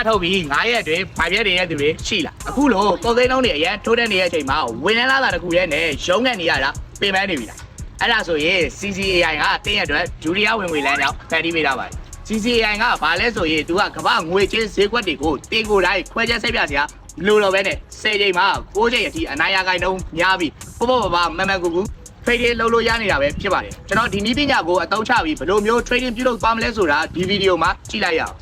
ထုတ်ပြီး9ရက်အတွင်း5ရက်တည်းရဲ့သူတွေရှိလားအခုလို့ကုန်သိန်းလုံးတွေအရင်ထိုးတဲ့နေတဲ့အချိန်မှာဝင်လာတာတခုရဲ့နဲ့ရုံးကနေရတာပြင်ပန်းနေပြီလားအဲ့ဒါဆိုရင် CCAI ကတင်းရအတွက်ဒုတိယဝင်ငွေလမ်းကြောင်းဖန်တီးပေးတာပါ CCAI ကဘာလဲဆိုရင်သူကကမ္ဘာငွေချင်းဈေးကွက်တွေကိုတင်ကိုတိုင်းခွဲခြားဆက်ပြစရာလို့တော့ပဲနဲ့10ချိန်မှာ9ချိန်အထိအနာရဂိုင်းနှုန်းများပြီးပေါ့ပေါ့ပါမန်ကူtrading လုပ်လို့ရနေတာပဲဖြစ်ပါတယ်ကျွန်တော်ဒီနည်းပညာကိုအသုံးချပြီးဘယ်လိုမျိုး trading ပြုလုပ်သွားမလဲဆိုတာဒီဗီဒီယိုမှာကြည့်လိုက်ရအောင်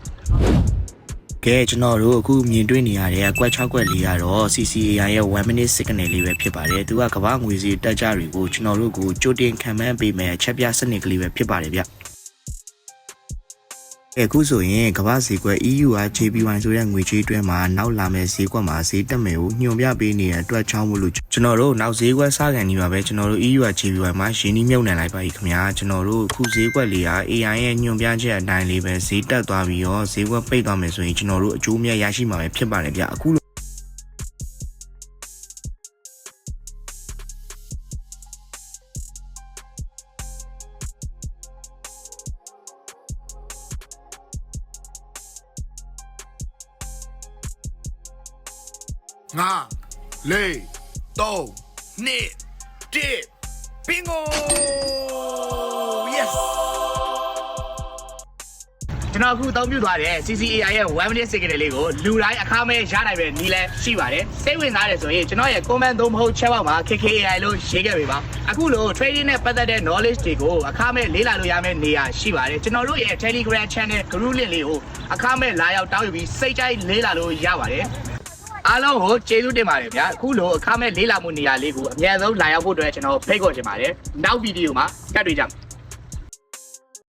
ကဲကျွန်တော်တို့အခုမြင်တွေ့နေရတဲ့အကွက်6ကွက်လေးကတော့ CCAI ရဲ့1 minute signal လေးပဲဖြစ်ပါတယ်သူကကမ္ဘာငွေစီတက်ကြတွေကိုကျွန်တော်တို့ကိုကြိုတင်ခံမှန်းပေးမယ်ချက်ပြစနစ်ကလေးပဲဖြစ်ပါတယ်ဗျအခုဆိုရင်ကမ္ဘာဈေးကွက် EU က JPY ဆိုတဲ့ငွေကြေးတွဲမှာနောက်လာမယ့်ဈေးကွက်မှာဈေးတက်မယ်ကိုညွှန်ပြပေးနေတဲ့အတွက်ချောင်းမို့လို့ကျွန်တော်တို့နောက်ဈေးကွက်စကန်နေပါပဲကျွန်တော်တို့ EU က JPY မှာရင်းနှီးမြှုပ်နှံလိုက်ပါပြီခင်ဗျာကျွန်တော်တို့အခုဈေးကွက်လေးက AI ရဲ့ညွှန်ပြချက်အတိုင်းလေးပဲဈေးတက်သွားပြီးတော့ဈေးကွက်ပိတ်သွားမယ်ဆိုရင်ကျွန်တော်တို့အကျိုးအမြတ်ရရှိမှာပဲဖြစ်ပါတယ်ဗျအခု5 4 3 2 1 bingo yes ကျွန်တော်အခုအသုံးပြုသွားတဲ့ CCAI ရဲ့1 minute signal လေးကိုလူတိုင်းအခမဲ့ရနိုင်ပဲနီးလဲရှိပါတယ်စိတ်ဝင်စားတယ်ဆိုရင်ကျွန်တော်ရဲ့ comment သို့မဟုတ် chat box မှာ KKAI လို့ရေးခဲ့ပေးပါအခုလို့ trading နဲ့ပတ်သက်တဲ့ knowledge တွေကိုအခမဲ့လေ့လာလို့ရမယ့်နေရာရှိပါတယ်ကျွန်တော်တို့ရဲ့ Telegram channel group link လေးကိုအခမဲ့လာရောက်တောင်းယူပြီးစိတ်ကြိုက်လေ့လာလို့ရပါတယ်အားလုံးကိုကျေးဇူးတင်ပါတယ်ဗျာအခုလိုအခမဲ့လေးလာမှုနေရာလေးကိုအများဆုံးလာရောက်ဖို့အတွက်ကျွန်တော်ဖိတ်ခေါ်ချင်ပါတယ်နောက်ဗီဒီယိုမှာကြည့်တွေ့ကြမယ်